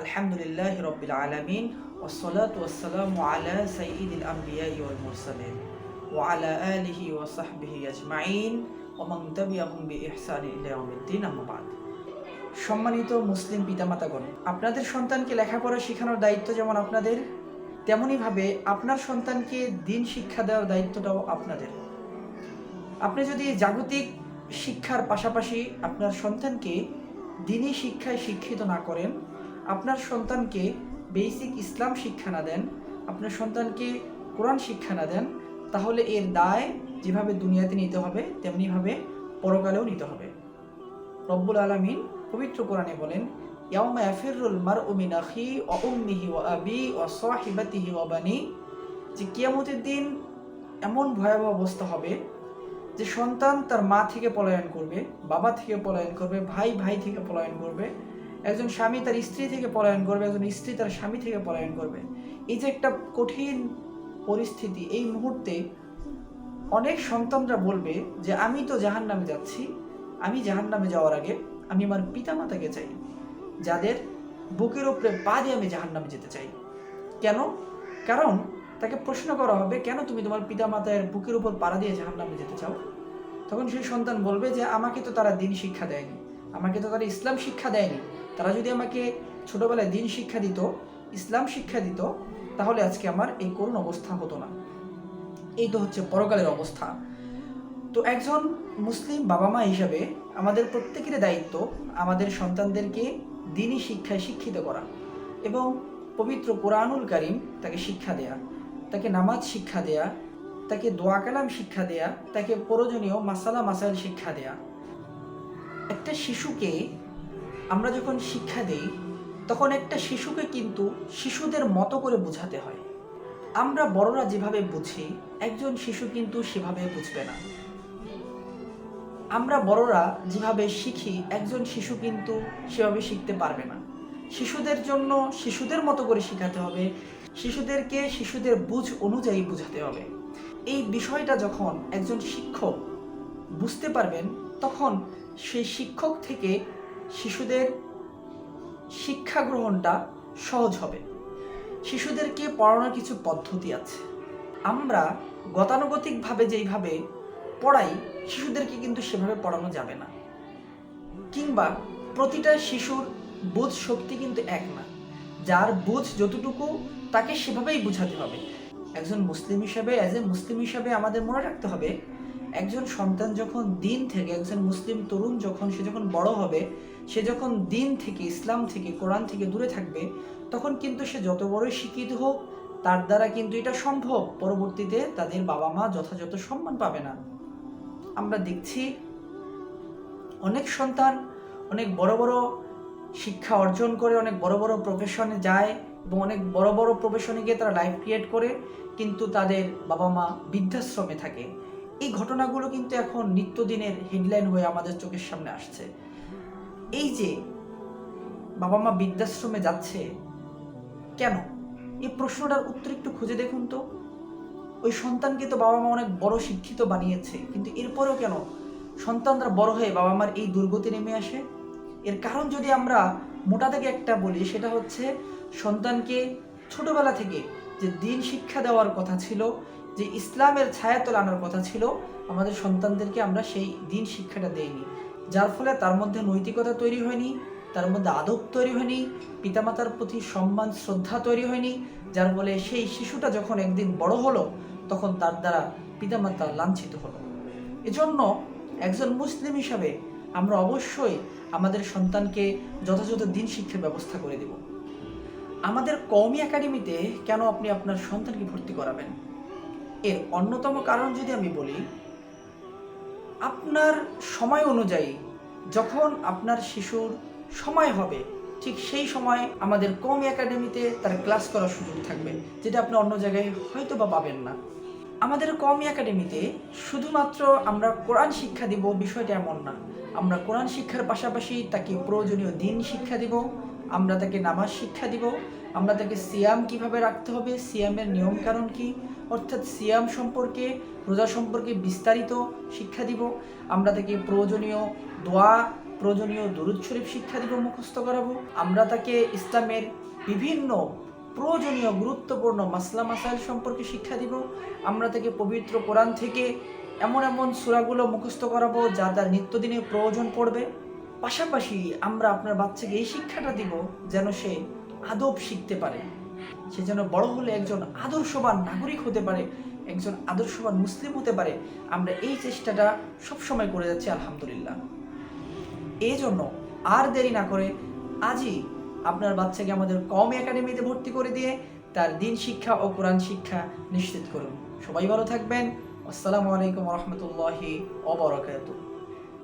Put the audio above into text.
আলহামদুলিল্লাহি রাব্বিল আলামিন ওয়াসসালাতু ওয়াসসালামু আলা সাইয়্যিদিল আমবিয়াই ওয়াল মুরসালিন ওয়া আলা আলিহি ওয়া সাহবিহি আজমাইন ওয়া মান তাবিআহুম বিইহসানিন ইলা ইয়াউমিদ্দিন, আম্মা বাদ। সম্মানিত মুসলিম পিতামাতাগণ, আপনাদের সন্তানকে লেখাপড়া শেখানোর দায়িত্ব যেমন আপনাদের, তেমনিভাবে আপনার সন্তানকে দ্বীন শিক্ষা দেওয়ার দায়িত্বটাও আপনাদের। আপনি যদি জাগতিক শিক্ষার পাশাপাশি আপনার সন্তানকে দ্বীনি শিক্ষায় শিক্ষিত না করেন, আপনার সন্তানকে বেসিক ইসলাম শিক্ষা না দেন, আপনার সন্তানকে কোরআন শিক্ষা না দেন, তাহলে এর দায় যেভাবে দুনিয়াতে নিতে হবে তেমনিভাবে পরকালেও নিতে হবে। রব্বুল আলামিন পবিত্র কোরআনে বলেন, ইয়াউমা ইয়াফিরুল মারউ মিন আখি ওয়া উম্মিহি ওয়া আবি ওয়া সাহিবাতিহি ওয়া বানি, যে কিয়ামতের দিন এমন ভয়াবহ অবস্থা হবে যে সন্তান তার মা থেকে পলায়ন করবে, বাবা থেকে পলায়ন করবে, ভাই ভাই থেকে পলায়ন করবে, একজন স্বামী তার স্ত্রী থেকে পলায়ন করবে, একজন স্ত্রী তার স্বামী থেকে পলায়ন করবে। এই যে একটা কঠিন পরিস্থিতি, এই মুহূর্তে অনেক সন্তানরা বলবে যে আমি তো জাহান্নামে যাচ্ছি, আমি জাহান্নামে যাওয়ার আগে আমি আমার পিতামাতাকে চাই, যাদের বুকের উপরে পা দিয়ে আমি জাহান্নামে যেতে চাই। কেন? কারণ তাকে প্রশ্ন করা হবে, কেন তুমি তোমার পিতামাতার বুকের উপর পাড়া দিয়ে জাহান্নামে যেতে চাও? তখন সেই সন্তান বলবে যে আমাকে তো তারা দ্বীন শিক্ষা দেয়নি, আমাকে তো তারা ইসলাম শিক্ষা দেয়নি। তারা যদি আমাকে ছোটবেলায় দ্বীন শিক্ষা দিত, ইসলাম শিক্ষা দিত, তাহলে আজকে আমার এই করুণ অবস্থা হতো না। এই তো হচ্ছে পরকালের অবস্থা। তো একজন মুসলিম বাবা মা হিসাবে আমাদের প্রত্যেকের দায়িত্ব আমাদের সন্তানদেরকে দ্বীনি শিক্ষায় শিক্ষিত করা এবং পবিত্র কোরআনুল কারীম তাকে শিক্ষা দেয়া, তাকে নামাজ শিক্ষা দেয়া, তাকে দোয়া কালাম শিক্ষা দেয়া, তাকে প্রয়োজনীয় মাসালা মাসাইল শিক্ষা দেয়া। একটা শিশুকে আমরা যখন শিক্ষা দেই, তখন একটা শিশুকে কিন্তু শিশুদের মতো করে বোঝাতে হয়। আমরা বড়রা যেভাবে বুঝি, একজন শিশু কিন্তু সেভাবে বুঝবে না। আমরা বড়রা যেভাবে শিখি, একজন শিশু কিন্তু সেভাবে শিখতে পারবে না। শিশুদের জন্য শিশুদের মতো করে শেখাতে হবে, শিশুদেরকে শিশুদের বুঝ অনুযায়ী বোঝাতে হবে। এই বিষয়টা যখন একজন শিক্ষক বুঝতে পারবেন, তখন সেই শিক্ষক থেকে শিশুদের শিক্ষা গ্রহণটা সহজ হবে। শিশুদেরকে পড়ানোর কিছু পদ্ধতি আছে। আমরা গতানুগতিকভাবে যেইভাবে পড়াই, শিশুদেরকে কিন্তু সেভাবে পড়ানো যাবে না। কিংবা প্রতিটা শিশুর বোধ শক্তি কিন্তু এক না, যার বোধ যতটুকু তাকে সেভাবেই বোঝাতে হবে। একজন মুসলিম হিসাবে, মুসলিম হিসাবে আমাদের মনে রাখতে হবে, একজন সন্তান যখন দ্বীন থেকে, একজন মুসলিম তরুণ সে যখন বড় হবে, সে যখন দ্বীন থেকে, ইসলাম থেকে, কোরআন থেকে দূরে থাকবে, তখন কিন্তু সে যত বড়ই শিক্ষিত হোক, তার দ্বারা কিন্তু এটা সম্ভব পরবর্তীতে তাদের বাবা মা যথাযথ সম্মান পাবে না। আমরা দেখছি অনেক সন্তান অনেক বড় বড় শিক্ষা অর্জন করে অনেক বড় বড় প্রফেশনে যায় এবং অনেক বড় বড় প্রফেশনে গিয়ে তারা লাইফ ক্রিয়েট করে, কিন্তু তাদের বাবা মা বৃদ্ধাশ্রমে থাকে। এই ঘটনাগুলো কিন্তু এখন নিত্যদিনের হেডলাইন হয়ে আমাদের চোখের সামনে আসছে। এই যে বাবা মা বৃদ্ধাশ্রমে যাচ্ছে কেন, এই প্রশ্নটার উত্তর একটু খুঁজে দেখুন তো। ওই সন্তানকে তো বাবা মা অনেক বড় শিক্ষিত বানিয়েছে, কিন্তু এরপরেও কেন সন্তানরা বড় হয়ে বাবা মার এই দুর্গতি নেমে আসে? এর কারণ যদি আমরা মোটা থেকে একটা বলি, সেটা হচ্ছে সন্তানকে ছোটবেলা থেকে যে দ্বীন শিক্ষা দেওয়ার কথা ছিল, যে ইসলামের ছায়াতলে আনার কথা ছিল, আমাদের সন্তানদেরকে আমরা সেই দ্বীন শিক্ষাটা দেইনি। যার ফলে তার মধ্যে নৈতিকতা তৈরি হয়নি, তার মধ্যে আদব তৈরি হয়নি, পিতামাতার প্রতি সম্মান শ্রদ্ধা তৈরি হয়নি। যার ফলে সেই শিশুটা যখন একদিন বড় হলো, তখন তার দ্বারা পিতামাতা লাঞ্ছিত হলো। এজন্য একজন মুসলিম হিসাবে আমরা অবশ্যই আমাদের সন্তানকে যথাযথ দ্বীন শিক্ষার ব্যবস্থা করে দেব। আমাদের কওমি একাডেমিতে কেন আপনি আপনার সন্তানকে ভর্তি করাবেন? এর অন্যতম কারণ যদি আমি বলি, আপনার সময় অনুযায়ী যখন আপনার শিশুর সময় হবে, ঠিক সেই সময় আমাদের কওমি একাডেমিতে তার ক্লাস করার সুযোগ থাকবে, যেটা আপনি অন্য জায়গায় হয়তো বা পাবেন না। আমাদের কওমি একাডেমিতে শুধুমাত্র আমরা কোরআন শিক্ষা দিব বিষয়টা এমন না। আমরা কোরআন শিক্ষার পাশাপাশি তাকে প্রয়োজনীয় দ্বীন শিক্ষা দিব, আমরা তাকে নামাজ শিক্ষা দিব, আমরা তাকে সিয়াম কিভাবে রাখতে হবে, সিয়ামের নিয়মকানুন কি, অর্থাৎ সিয়াম সম্পর্কে, রোজা সম্পর্কে বিস্তারিত শিক্ষা দিব। আমরা তাকে প্রয়োজনীয় দোয়া প্রয়োজনীয় দুরূদ শরীফ শিক্ষা দিব, মুখস্থ করাবো। আমরা তাকে ইসলামের বিভিন্ন প্রয়োজনীয় গুরুত্বপূর্ণ মাসলা মাসাইল সম্পর্কে শিক্ষা দিব। আমরা তাকে পবিত্র কোরআন থেকে এমন এমন সূরাগুলো মুখস্থ করাবো যা তার নিত্যদিনের প্রয়োজন পড়বে। পাশাপাশি আমরা আপনার বাচ্চাকে এই শিক্ষাটা দিব যেন সে আদব শিখতে পারে, সে যেন বড় হলে একজন আদর্শবান নাগরিক হতে পারে, একজন আদর্শবান মুসলিম হতে পারে। আমরা এই চেষ্টাটা সবসময় করে যাচ্ছি আলহামদুলিল্লাহ। এই জন্য আর দেরি না করে আজই আপনার বাচ্চাকে আমাদের কওমি একাডেমিতে ভর্তি করে দিয়ে তার দিন শিক্ষা ও কোরআন শিক্ষা নিশ্চিত করুন। সবাই ভালো থাকবেন। আসসালামু আলাইকুম ওয়া রাহমাতুল্লাহি ওয়া বারাকাতুহু।